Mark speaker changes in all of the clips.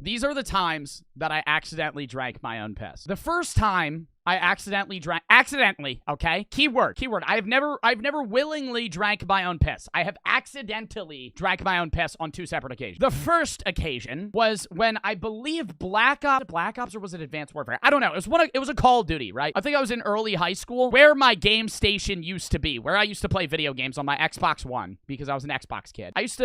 Speaker 1: These are the times that I accidentally drank my own piss. The first time I accidentally, okay? Keyword. I've never willingly drank my own piss. I have accidentally drank my own piss on 2 separate occasions. The first occasion was when I believe Black Ops, or was it Advanced Warfare? I don't know. It was a Call of Duty, right? I think I was in early high school, where my game station used to be, where I used to play video games on my Xbox One, because I was an Xbox kid. I used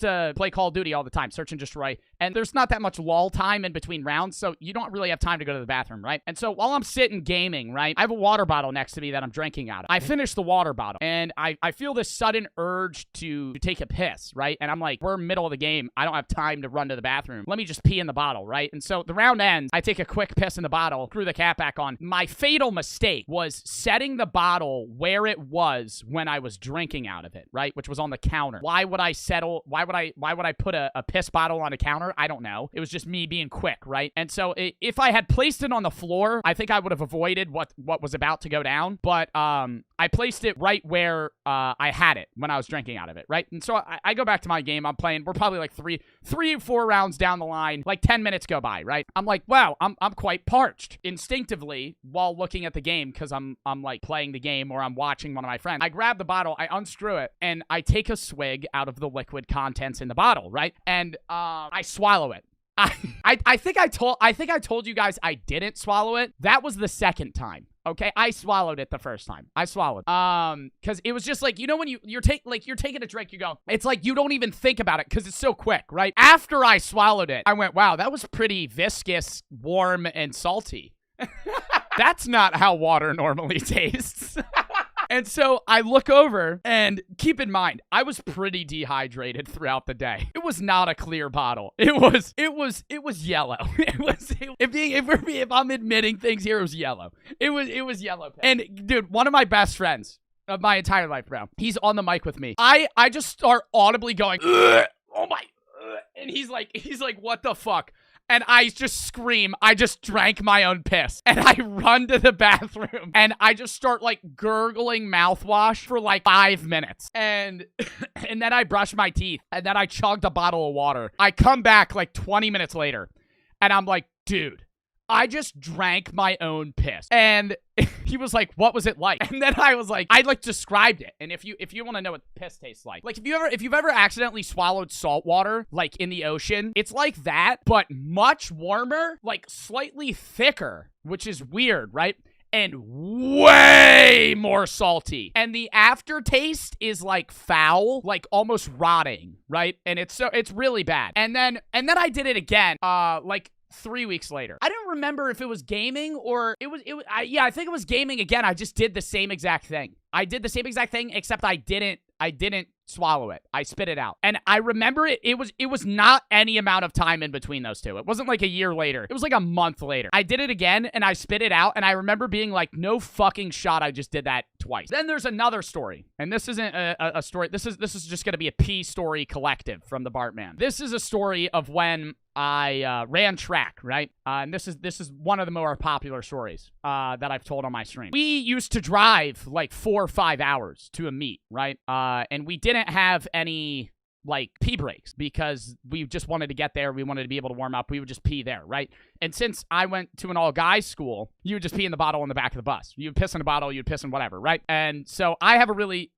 Speaker 1: to play Call of Duty all the time, search and destroy, and there's not that much lull time in between rounds, so you don't really have time to go to the bathroom, right? And so while I'm sitting gaming, right, I have a water bottle next to me that I'm drinking out of. I finish the water bottle, and I feel this sudden urge to take a piss, right? And I'm like, we're middle of the game. I don't have time to run to the bathroom. Let me just pee in the bottle, right? And so the round ends. I take a quick piss in the bottle, screw the cap back on. My fatal mistake was setting the bottle where it was when I was drinking out of it, right? Which was on the counter. Why would I put a piss bottle on a counter? I don't know. It was just me being quick, right? And so if I had placed it on the floor, I think I would have avoided what was about to go down, but I placed it right where I had it when I was drinking out of it, right? And so I go back to my game. I'm playing. We're probably like 4 rounds down the line. Like 10 minutes go by, right? I'm like, wow, I'm quite parched. Instinctively, while looking at the game, because I'm like playing the game or I'm watching one of my friends, I grab the bottle, I unscrew it, and I take a swig out of the liquid contents in the bottle, right? And I swallow it. I think I told you guys I didn't swallow it. That was the second time. Okay, I swallowed it the first time. I swallowed. Because it was just like, you know, when you're taking a drink, you go, it's like you don't even think about it because it's so quick, right? After I swallowed it, I went, wow, that was pretty viscous, warm, and salty. That's not how water normally tastes. And so I look over, and keep in mind, I was pretty dehydrated throughout the day. It was not a clear bottle. It was yellow. If I'm admitting things here, it was yellow. It was yellow. And dude, one of my best friends of my entire life, bro, he's on the mic with me. I just start audibly going, ugh, oh my, ugh. And he's like, what the fuck? And I just scream, I just drank my own piss. And I run to the bathroom. And I just start, like, gurgling mouthwash for, like, 5 minutes. And then I brush my teeth. And then I chugged a bottle of water. I come back, like, 20 minutes later. And I'm like, dude, I just drank my own piss. And he was like, what was it like? And then I was like, I like described it. And if you want to know what piss tastes like if you've ever accidentally swallowed salt water, like in the ocean, it's like that, but much warmer, like slightly thicker, which is weird, right? And way more salty. And the aftertaste is like foul, like almost rotting, right? And it's really bad. And then I did it again, like 3 weeks later. I don't remember if it was gaming or I think it was gaming again. I just did the same exact thing. Except I didn't swallow it. I spit it out. And I remember it was not any amount of time in between those two. It wasn't like a year later. It was like a month later. I did it again and I spit it out, and I remember being like, no fucking shot, I just did that twice. Then there's another story. And this isn't a story. This is just gonna be a P story collective from the Bartman. This is a story of when I ran track, right? And this is one of the more popular stories that I've told on my stream. We used to drive like 4 or 5 hours to a meet, right? And we didn't have any like pee breaks because we just wanted to get there. We wanted to be able to warm up. We would just pee there, right? And since I went to an all-guys school, you would just pee in the bottle in the back of the bus. You would piss in a bottle, you'd piss in whatever, right? And so I have a really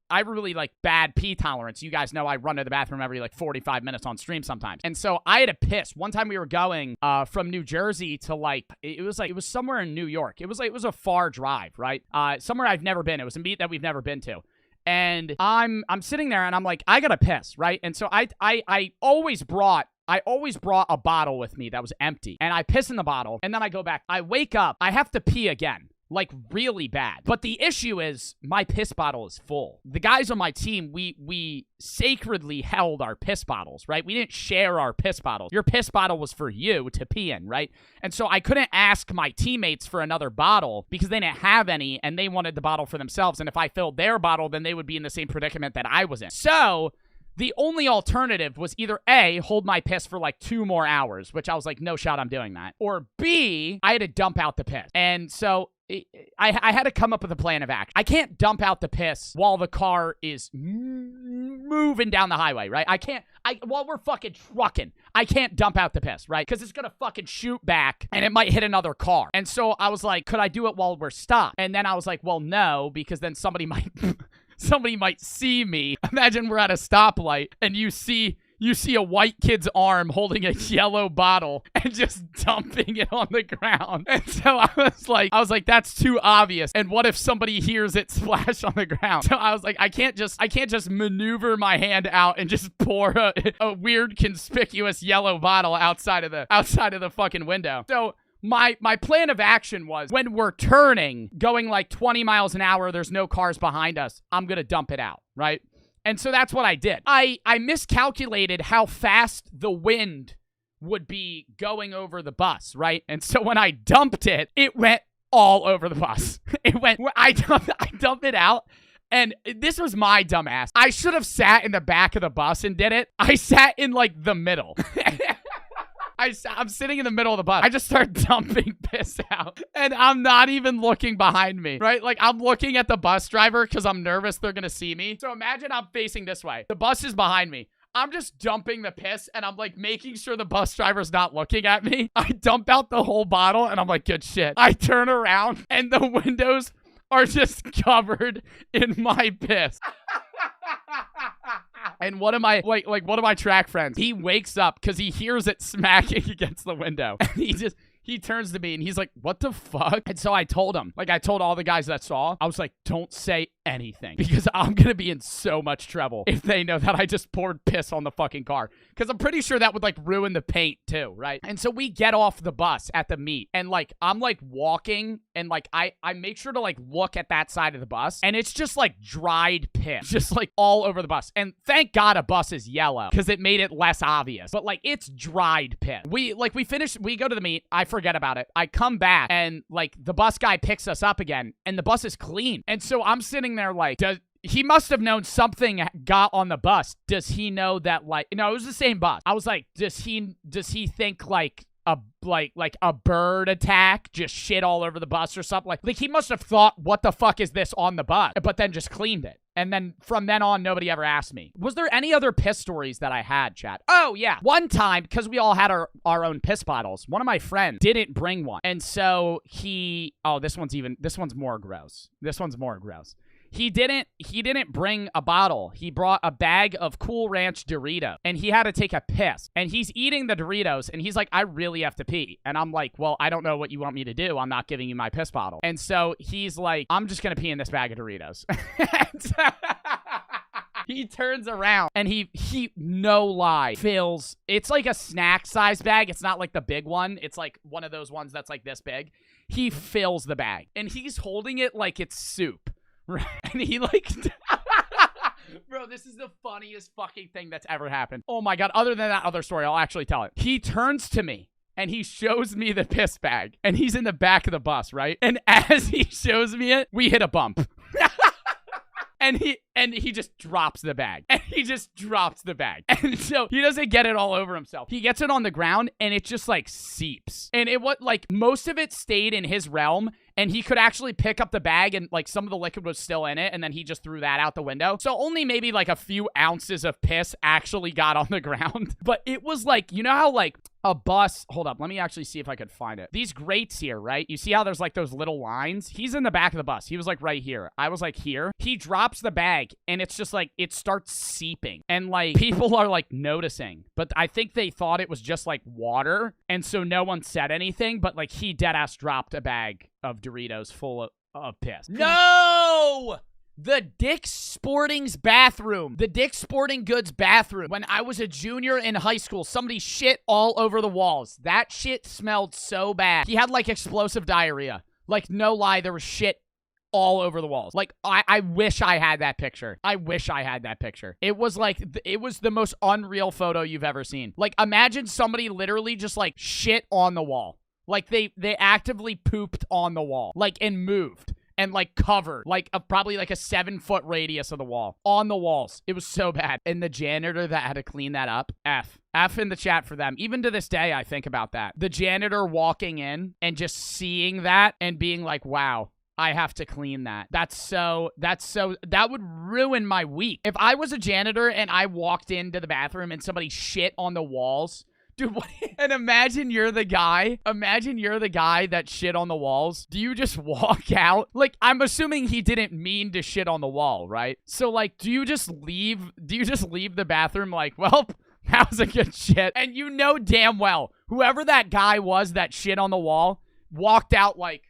Speaker 1: like bad pee tolerance. You guys know I run to the bathroom every like 45 minutes on stream sometimes. And so I had to piss. One time we were going from New Jersey to like it was somewhere in New York. It was a far drive, right? Somewhere I've never been. It was a meet that we've never been to. And I'm sitting there and I'm like, I gotta piss, right? And so I always brought a bottle with me that was empty. And I piss in the bottle, and then I go back. I wake up, I have to pee again. Like, really bad. But the issue is, my piss bottle is full. The guys on my team, we sacredly held our piss bottles, right? We didn't share our piss bottles. Your piss bottle was for you to pee in, right? And so I couldn't ask my teammates for another bottle because they didn't have any, and they wanted the bottle for themselves. And if I filled their bottle, then they would be in the same predicament that I was in. So the only alternative was either A, hold my piss for like 2 more hours, which I was like, no shot I'm doing that. Or B, I had to dump out the piss. And so I had to come up with a plan of action. I can't dump out the piss while the car is moving down the highway, right? I while we're fucking trucking, I can't dump out the piss, right? Because it's gonna fucking shoot back and it might hit another car. And so I was like, could I do it while we're stopped? And then I was like, well, no, because then somebody might see me. Imagine we're at a stoplight and you see a white kid's arm holding a yellow bottle and just dumping it on the ground. And so I was like, that's too obvious. And what if somebody hears it splash on the ground? So I was like, I can't just maneuver my hand out and just pour a weird conspicuous yellow bottle outside of the fucking window. So my plan of action was, when we're turning, going like 20 miles an hour, there's no cars behind us, I'm gonna dump it out, right? And so that's what I did. I miscalculated how fast the wind would be going over the bus, right? And so when I dumped it, it went all over the bus. I dumped it out. And this was my dumbass. I should have sat in the back of the bus and did it. I sat in like the middle. I'm sitting in the middle of the bus. I just start dumping piss out. And I'm not even looking behind me, right? Like, I'm looking at the bus driver because I'm nervous they're going to see me. So imagine I'm facing this way. The bus is behind me. I'm just dumping the piss and I'm like making sure the bus driver's not looking at me. I dump out the whole bottle and I'm like, good shit. I turn around and the windows are just covered in my piss. And one of my track friends, he wakes up because he hears it smacking against the window. And he turns to me and he's like, what the fuck? And so I told him, like, I told all the guys that saw, I was like, don't say anything because I'm going to be in so much trouble if they know that I just poured piss on the fucking car. Because I'm pretty sure that would like ruin the paint too, right? And so we get off the bus at the meet and like, I'm like walking and like, I make sure to like look at that side of the bus and it's just like dried piss, just like all over the bus. And thank God a bus is yellow because it made it less obvious, but like it's dried piss. We go to the meet. I forget about it. I come back and like the bus guy picks us up again and the bus is clean. And so I'm sitting there like, he must have known something got on the bus. Does he know that like, no, it was the same bus. I was like, does he think like a bird attack just shit all over the bus or something? Like he must have thought, what the fuck is this on the bus? But then just cleaned it. And then from then on, nobody ever asked me. Was there any other piss stories that I had, chat? Oh, yeah. One time, because we all had our own piss bottles, one of my friends didn't bring one. And so this one's more gross. He didn't bring a bottle. He brought a bag of Cool Ranch Doritos and he had to take a piss and he's eating the Doritos and he's like, I really have to pee. And I'm like, well, I don't know what you want me to do. I'm not giving you my piss bottle. And so he's like, I'm just going to pee in this bag of Doritos. He turns around and he no lie fills. It's like a snack size bag. It's not like the big one. It's like one of those ones that's like this big. He fills the bag and he's holding it like it's soup. Right. And he like, bro, this is the funniest fucking thing that's ever happened. Oh my God. Other than that other story, I'll actually tell it. He turns to me and he shows me the piss bag and he's in the back of the bus, right? And as he shows me it, we hit a bump. And he just drops the bag. And he just drops the bag. And so he doesn't get it all over himself. He gets it on the ground and it just like seeps. And it was like most of it stayed in his realm. And he could actually pick up the bag and like some of the liquid was still in it. And then he just threw that out the window. So only maybe like a few ounces of piss actually got on the ground. But it was like, you know how like a bus, hold up, let me actually see if I could find it. These grates here, right? You see how there's like those little lines? He's in the back of the bus. He was like right here. I was like here. He drops the bag and it's just like, it starts seeping. And like people are like noticing. But I think they thought it was just like water. And so no one said anything. But like he deadass dropped a bag of Doritos full of piss. No! The Dick's Sporting Goods bathroom. When I was a junior in high school, somebody shit all over the walls. That shit smelled so bad. He had like explosive diarrhea. Like no lie, there was shit all over the walls. Like I wish I had that picture. It was like, it was the most unreal photo you've ever seen. Like imagine somebody literally just like shit on the wall. Like they actively pooped on the wall, like and moved and like covered like probably like a 7-foot radius of the wall on the walls. It was so bad. And the janitor that had to clean that up, F in the chat for them. Even to this day, I think about that. The janitor walking in and just seeing that and being like, wow, I have to clean that. That would ruin my week. If I was a janitor and I walked into the bathroom and somebody shit on the walls, dude, what? And imagine you're the guy that shit on the walls. Do you just walk out? Like, I'm assuming he didn't mean to shit on the wall, right? So, like, do you just leave the bathroom like, well, that was a good shit? And you know damn well, whoever that guy was that shit on the wall walked out like,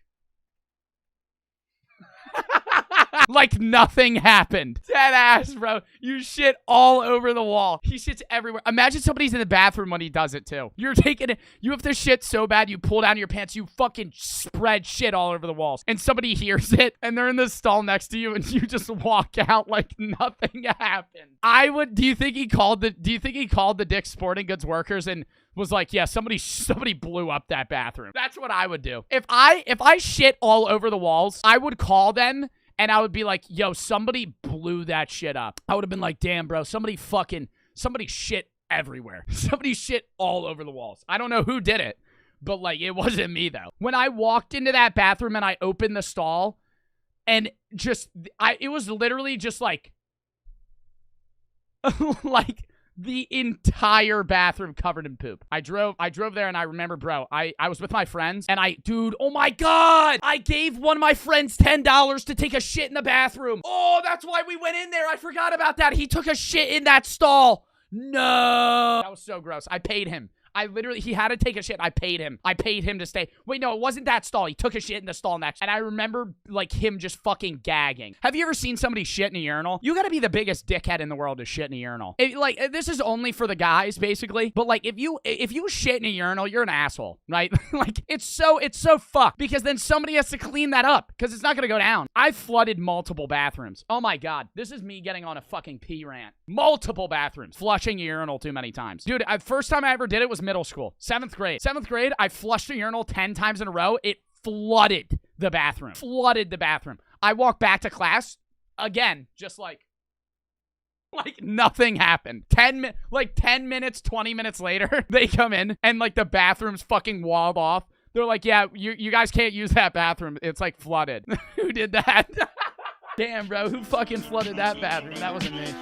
Speaker 1: like nothing happened. Dead ass, bro. You shit all over the wall. He shits everywhere. Imagine somebody's in the bathroom when he does it too. You're taking it. You have to shit so bad you pull down your pants. You fucking spread shit all over the walls. And somebody hears it and they're in the stall next to you and you just walk out like nothing happened. Do you think he called the Dick's Sporting Goods workers and was like, yeah, somebody blew up that bathroom? That's what I would do. If I shit all over the walls, I would call them and I would be like, yo, somebody blew that shit up. I would have been like, damn, bro, somebody shit everywhere. Somebody shit all over the walls. I don't know who did it, but like, it wasn't me though. When I walked into that bathroom and I opened the stall and it was literally just like, like, the entire bathroom covered in poop. I drove there and I remember, bro, I was with my friends and dude, oh my God, I gave one of my friends $10 to take a shit in the bathroom. Oh, that's why we went in there. I forgot about that. He took a shit in that stall. No. That was so gross. I paid him. He had to take a shit. I paid him. I paid him to stay. Wait, no, it wasn't that stall. He took a shit in the stall next. And I remember, like, him just fucking gagging. Have you ever seen somebody shit in a urinal? You gotta be the biggest dickhead in the world to shit in a urinal. This is only for the guys, basically. But, like, if you shit in a urinal, you're an asshole, right? Like, it's so fucked. Because then somebody has to clean that up. Because it's not gonna go down. I've flooded multiple bathrooms. Oh, my God. This is me getting on a fucking pee rant. Multiple bathrooms. Flushing a urinal too many times. Dude, first time I ever did it was middle school. 7th grade, I flushed a urinal 10 times in a row. It flooded the bathroom. I walked back to class, again, just like nothing happened. 10 minutes, 20 minutes later, they come in and like the bathroom's fucking walled off. They're like, yeah, you guys can't use that bathroom. It's like flooded. Who did that? Damn, bro, who fucking flooded that bathroom? That wasn't me.